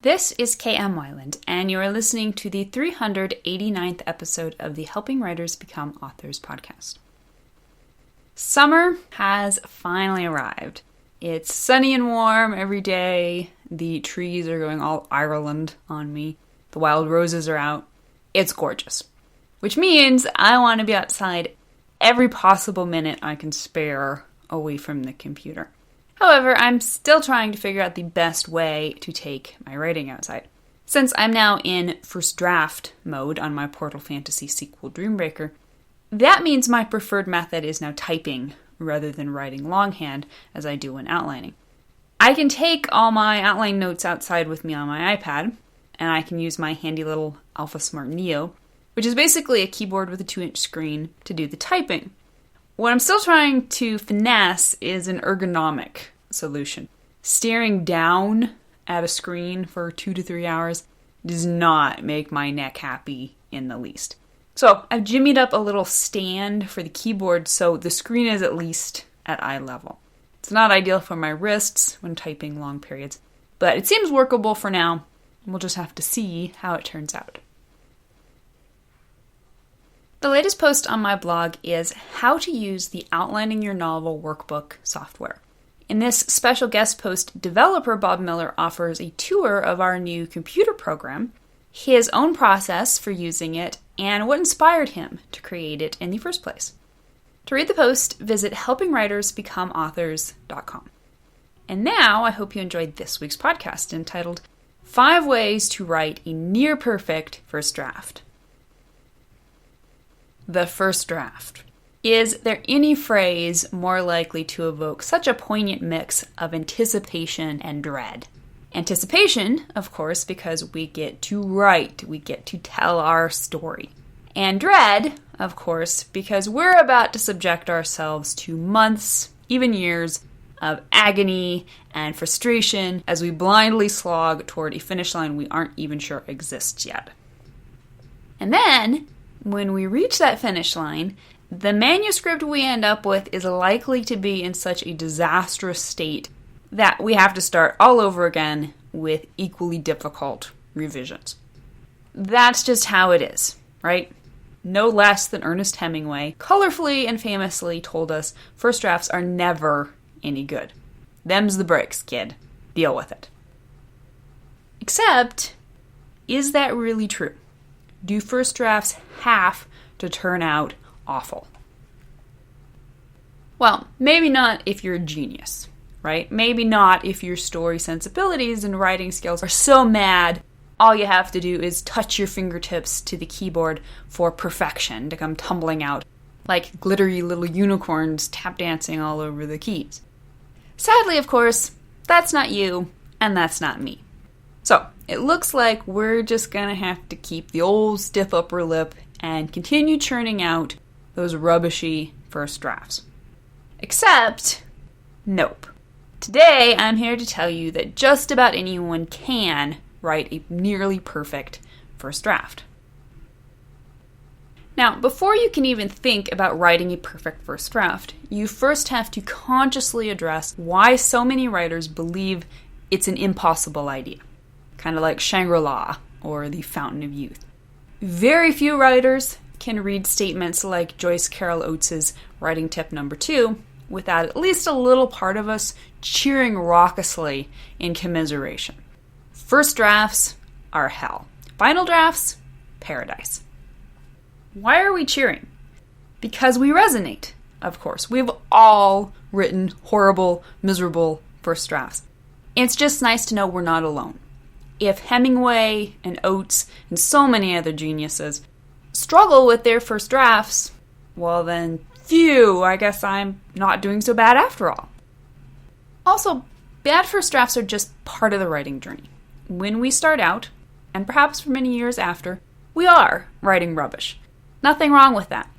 This is KM Wyland, and you are listening to the 389th episode of the Helping Writers Become Authors podcast. Summer has finally arrived. It's sunny and warm every day. The trees are going all Ireland on me. The wild roses are out. It's gorgeous. Which means I want to be outside every possible minute I can spare away from the computer. However, I'm still trying to figure out the best way to take my writing outside. Since I'm now in first draft mode on my Portal Fantasy sequel Dreambreaker, that means my preferred method is now typing rather than writing longhand as I do when outlining. I can take all my outline notes outside with me on my iPad, and I can use my handy little AlphaSmart Neo, which is basically a keyboard with a 2-inch screen, to do the typing. What I'm still trying to finesse is an ergonomic solution. Staring down at a screen for 2 to 3 hours does not make my neck happy in the least. So I've jimmied up a little stand for the keyboard so the screen is at least at eye level. It's not ideal for my wrists when typing long periods, but it seems workable for now. We'll just have to see how it turns out. The latest post on my blog is how to use the Outlining Your Novel workbook software. In this special guest post, developer Bob Miller offers a tour of our new computer program, his own process for using it, and what inspired him to create it in the first place. To read the post, visit helpingwritersbecomeauthors.com. And now I hope you enjoyed this week's podcast entitled 5 Ways to Write a Near Perfect First Draft. The first draft. Is there any phrase more likely to evoke such a poignant mix of anticipation and dread? Anticipation, of course, because we get to write, we get to tell our story. And dread, of course, because we're about to subject ourselves to months, even years, of agony and frustration as we blindly slog toward a finish line we aren't even sure exists yet. And then, when we reach that finish line, the manuscript we end up with is likely to be in such a disastrous state that we have to start all over again with equally difficult revisions. That's just how it is, right? No less than Ernest Hemingway colorfully and famously told us first drafts are never any good. Them's the breaks, kid. Deal with it. Except, is that really true? Do first drafts have to turn out awful? Well, maybe not if you're a genius, right? Maybe not if your story sensibilities and writing skills are so mad, all you have to do is touch your fingertips to the keyboard for perfection to come tumbling out like glittery little unicorns tap dancing all over the keys. Sadly, of course, that's not you, and that's not me. So, it looks like we're just gonna have to keep the old stiff upper lip and continue churning out those rubbishy first drafts. Except, nope. Today, I'm here to tell you that just about anyone can write a nearly perfect first draft. Now, before you can even think about writing a perfect first draft, you first have to consciously address why so many writers believe it's an impossible idea. Kind of like Shangri-La or the Fountain of Youth. Very few writers can read statements like Joyce Carol Oates' writing tip number 2 without at least a little part of us cheering raucously in commiseration. First drafts are hell. Final drafts, paradise. Why are we cheering? Because we resonate, of course. We've all written horrible, miserable first drafts. It's just nice to know we're not alone. If Hemingway and Oates and so many other geniuses struggle with their first drafts, well then, phew, I guess I'm not doing so bad after all. Also, bad first drafts are just part of the writing journey. When we start out, and perhaps for many years after, we are writing rubbish. Nothing wrong with that.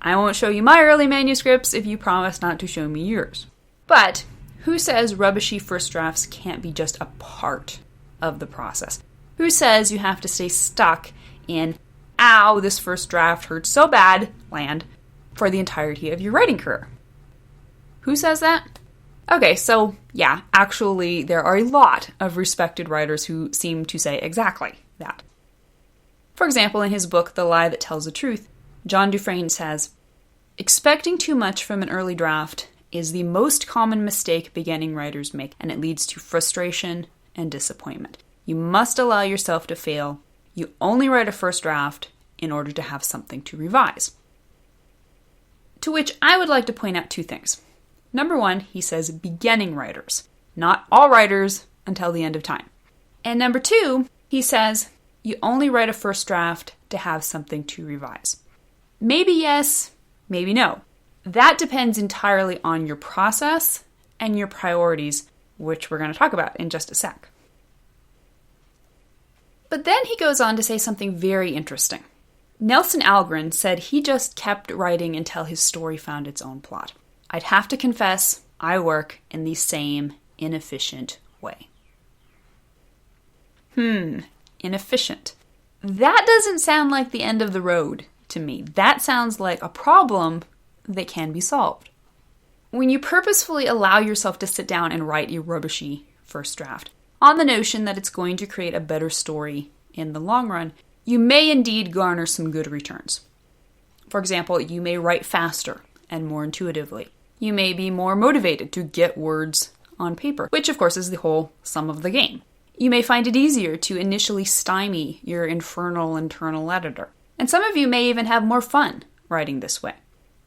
I won't show you my early manuscripts if you promise not to show me yours. But who says rubbishy first drafts can't be just a part of the process? Who says you have to stay stuck in, ow, this first draft hurt so bad, land, for the entirety of your writing career? Who says that? Okay, so yeah, actually there are a lot of respected writers who seem to say exactly that. For example, in his book, The Lie That Tells the Truth, John Dufresne says, "Expecting too much from an early draft is the most common mistake beginning writers make, and it leads to frustration and disappointment. You must allow yourself to fail. You only write a first draft in order to have something to revise." To which I would like to point out two things. Number one, he says beginning writers, not all writers until the end of time. And number two, he says you only write a first draft to have something to revise. Maybe yes, maybe no. That depends entirely on your process and your priorities, which we're going to talk about in just a sec. But then he goes on to say something very interesting. Nelson Algren said he just kept writing until his story found its own plot. I'd have to confess, I work in the same inefficient way. Inefficient. That doesn't sound like the end of the road to me. That sounds like a problem that can be solved. When you purposefully allow yourself to sit down and write a rubbishy first draft, on the notion that it's going to create a better story in the long run, you may indeed garner some good returns. For example, you may write faster and more intuitively. You may be more motivated to get words on paper, which of course is the whole sum of the game. You may find it easier to initially stymie your infernal internal editor. And some of you may even have more fun writing this way.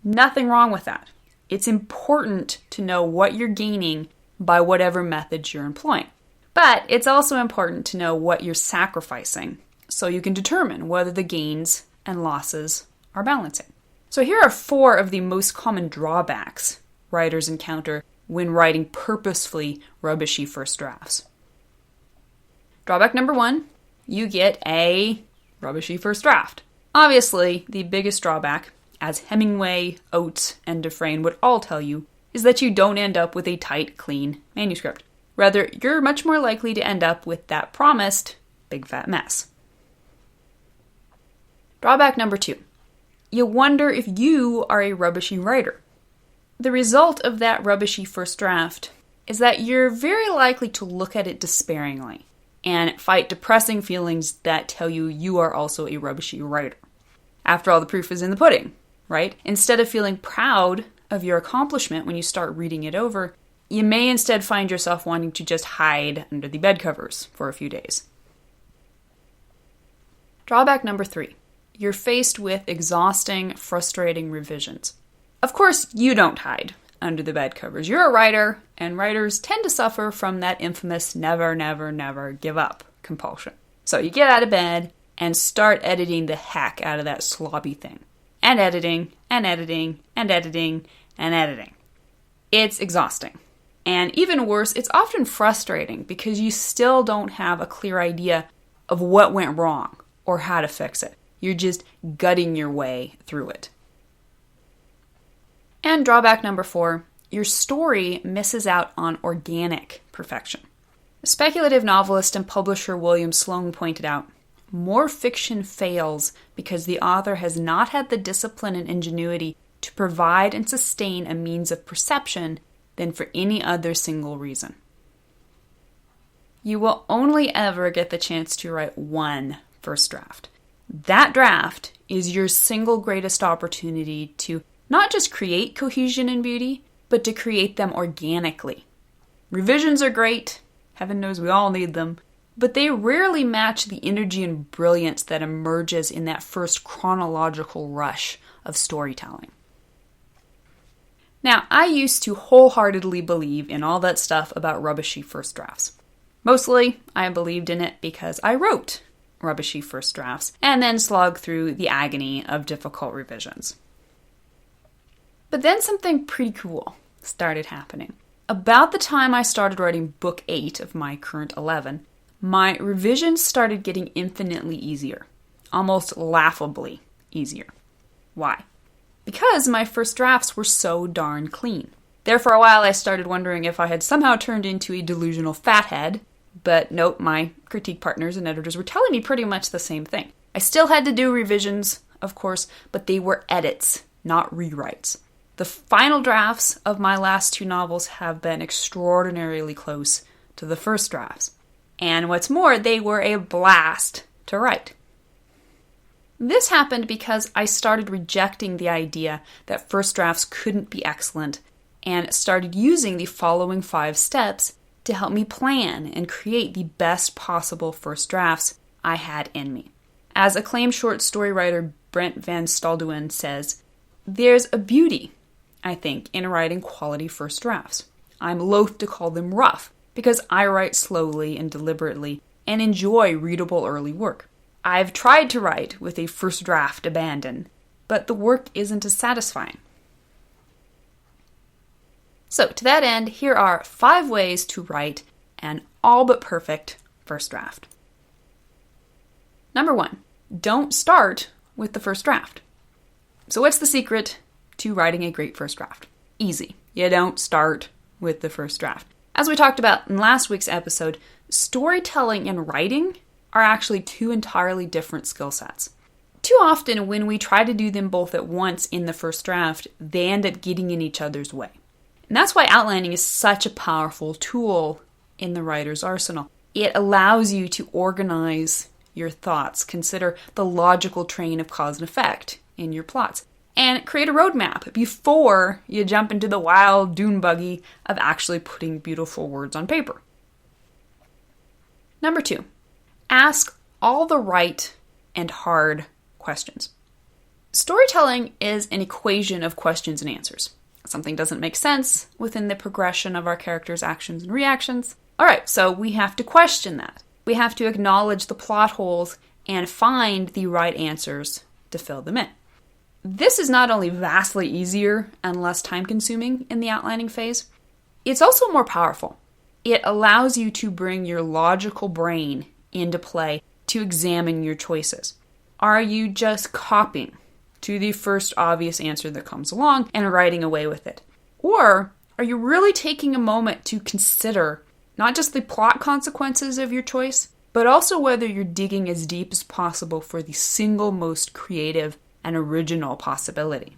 Nothing wrong with that. It's important to know what you're gaining by whatever methods you're employing. But it's also important to know what you're sacrificing so you can determine whether the gains and losses are balancing. So here are 4 of the most common drawbacks writers encounter when writing purposefully rubbishy first drafts. Drawback number 1, you get a rubbishy first draft. Obviously, the biggest drawback, as Hemingway, Oates, and Dufresne would all tell you, is that you don't end up with a tight, clean manuscript. Rather, you're much more likely to end up with that promised big fat mess. Drawback number 2. You wonder if you are a rubbishy writer. The result of that rubbishy first draft is that you're very likely to look at it despairingly and fight depressing feelings that tell you you are also a rubbishy writer. After all, the proof is in the pudding, right? Instead of feeling proud of your accomplishment when you start reading it over, you may instead find yourself wanting to just hide under the bed covers for a few days. Drawback number 3. You're faced with exhausting, frustrating revisions. Of course, you don't hide under the bed covers. You're a writer, and writers tend to suffer from that infamous never, never, never give up compulsion. So you get out of bed and start editing the heck out of that slobby thing. And editing, and editing, and editing, and editing. It's exhausting. And even worse, it's often frustrating because you still don't have a clear idea of what went wrong or how to fix it. You're just gutting your way through it. And drawback number 4, your story misses out on organic perfection. Speculative novelist and publisher William Sloane pointed out, more fiction fails because the author has not had the discipline and ingenuity to provide and sustain a means of perception than for any other single reason. You will only ever get the chance to write one first draft. That draft is your single greatest opportunity to not just create cohesion and beauty, but to create them organically. Revisions are great. Heaven knows we all need them. But they rarely match the energy and brilliance that emerges in that first chronological rush of storytelling. Now, I used to wholeheartedly believe in all that stuff about rubbishy first drafts. Mostly, I believed in it because I wrote rubbishy first drafts and then slogged through the agony of difficult revisions. But then something pretty cool started happening. About the time I started writing book 8 of my current 11, my revisions started getting infinitely easier, almost laughably easier. Why? Because my first drafts were so darn clean. There for a while I started wondering if I had somehow turned into a delusional fathead, but nope, my critique partners and editors were telling me pretty much the same thing. I still had to do revisions, of course, but they were edits, not rewrites. The final drafts of my last 2 novels have been extraordinarily close to the first drafts. And what's more, they were a blast to write. This happened because I started rejecting the idea that first drafts couldn't be excellent and started using the following 5 steps to help me plan and create the best possible first drafts I had in me. As acclaimed short story writer Brent Van Stalduin says, "There's a beauty, I think, in writing quality first drafts. I'm loath to call them rough, because I write slowly and deliberately and enjoy readable early work. I've tried to write with a first draft abandon, but the work isn't as satisfying." So, to that end, here are 5 ways to write an all but perfect first draft. Number 1, don't start with the first draft. So what's the secret to writing a great first draft? Easy. You don't start with the first draft. As we talked about in last week's episode, storytelling and writing are actually 2 entirely different skill sets. Too often, when we try to do them both at once in the first draft, they end up getting in each other's way. And that's why outlining is such a powerful tool in the writer's arsenal. It allows you to organize your thoughts, consider the logical train of cause and effect in your plots, and create a roadmap before you jump into the wild dune buggy of actually putting beautiful words on paper. Number 2, ask all the right and hard questions. Storytelling is an equation of questions and answers. Something doesn't make sense within the progression of our characters' actions and reactions. All right, so we have to question that. We have to acknowledge the plot holes and find the right answers to fill them in. This is not only vastly easier and less time-consuming in the outlining phase, it's also more powerful. It allows you to bring your logical brain into play to examine your choices. Are you just copying to the first obvious answer that comes along and writing away with it? Or are you really taking a moment to consider not just the plot consequences of your choice, but also whether you're digging as deep as possible for the single most creative and original possibility?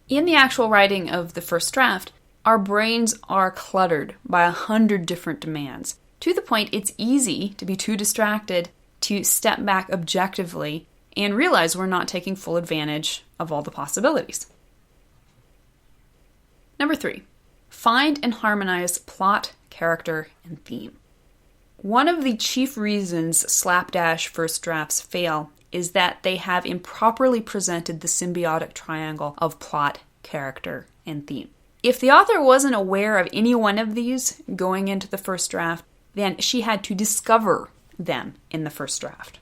In the actual writing of the first draft, our brains are cluttered by 100 different demands, to the point it's easy to be too distracted to step back objectively and realize we're not taking full advantage of all the possibilities. Number 3, find and harmonize plot, character, and theme. One of the chief reasons slapdash first drafts fail is that they have improperly presented the symbiotic triangle of plot, character, and theme. If the author wasn't aware of any one of these going into the first draft, then she had to discover them in the first draft.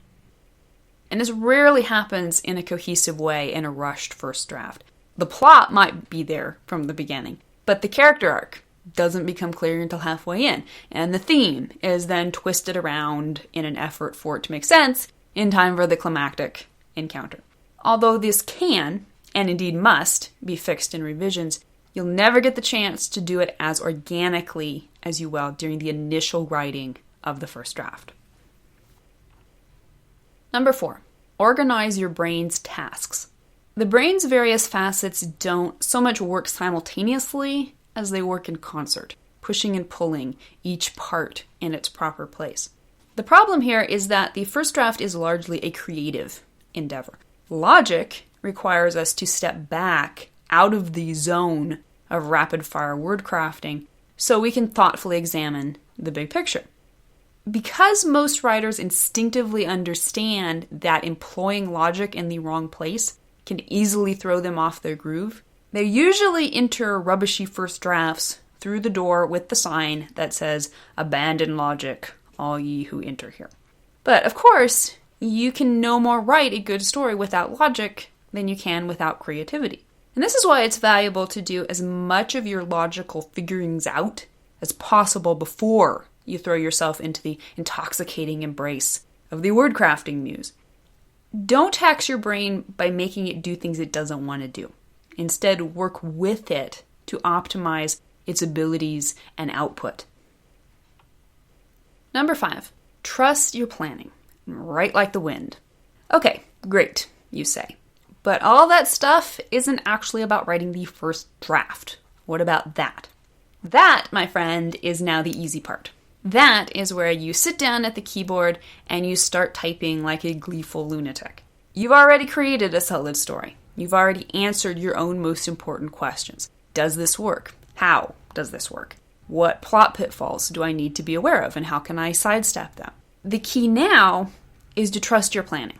And this rarely happens in a cohesive way in a rushed first draft. The plot might be there from the beginning, but the character arc doesn't become clear until halfway in, and the theme is then twisted around in an effort for it to make sense in time for the climactic encounter. Although this can, and indeed must, be fixed in revisions, you'll never get the chance to do it as organically as you will during the initial writing of the first draft. Number 4, organize your brain's tasks. The brain's various facets don't so much work simultaneously as they work in concert, pushing and pulling each part in its proper place. The problem here is that the first draft is largely a creative endeavor. Logic requires us to step back out of the zone of rapid-fire word crafting so we can thoughtfully examine the big picture. Because most writers instinctively understand that employing logic in the wrong place can easily throw them off their groove, they usually enter rubbishy first drafts through the door with the sign that says, "Abandon logic, all ye who enter here." But of course, you can no more write a good story without logic than you can without creativity. And this is why it's valuable to do as much of your logical figurings out as possible before you throw yourself into the intoxicating embrace of the word crafting muse. Don't tax your brain by making it do things it doesn't want to do. Instead, work with it to optimize its abilities and output. Number 5, trust your planning. Write like the wind. Okay, great, you say. But all that stuff isn't actually about writing the first draft. What about that? That, my friend, is now the easy part. That is where you sit down at the keyboard and you start typing like a gleeful lunatic. You've already created a solid story. You've already answered your own most important questions. Does this work? How does this work? What plot pitfalls do I need to be aware of, and how can I sidestep them? The key now is to trust your planning.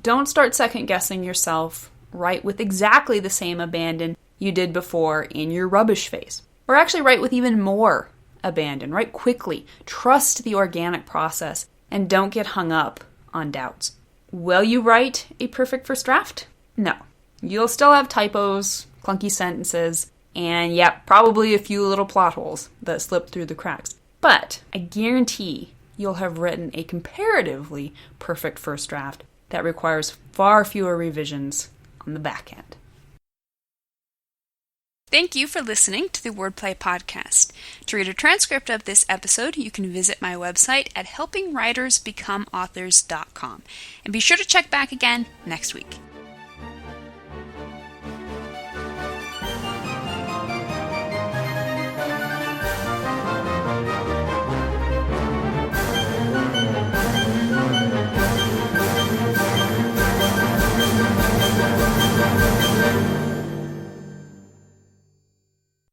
Don't start second-guessing yourself. Write with exactly the same abandon you did before in your rubbish phase. Or actually write with even more abandon. Write quickly. Trust the organic process, and don't get hung up on doubts. Will you write a perfect first draft? No. You'll still have typos, clunky sentences, and probably a few little plot holes that slip through the cracks. But I guarantee you'll have written a comparatively perfect first draft that requires far fewer revisions on the back end. Thank you for listening to the Wordplay Podcast. To read a transcript of this episode, you can visit my website at helpingwritersbecomeauthors.com. And be sure to check back again next week.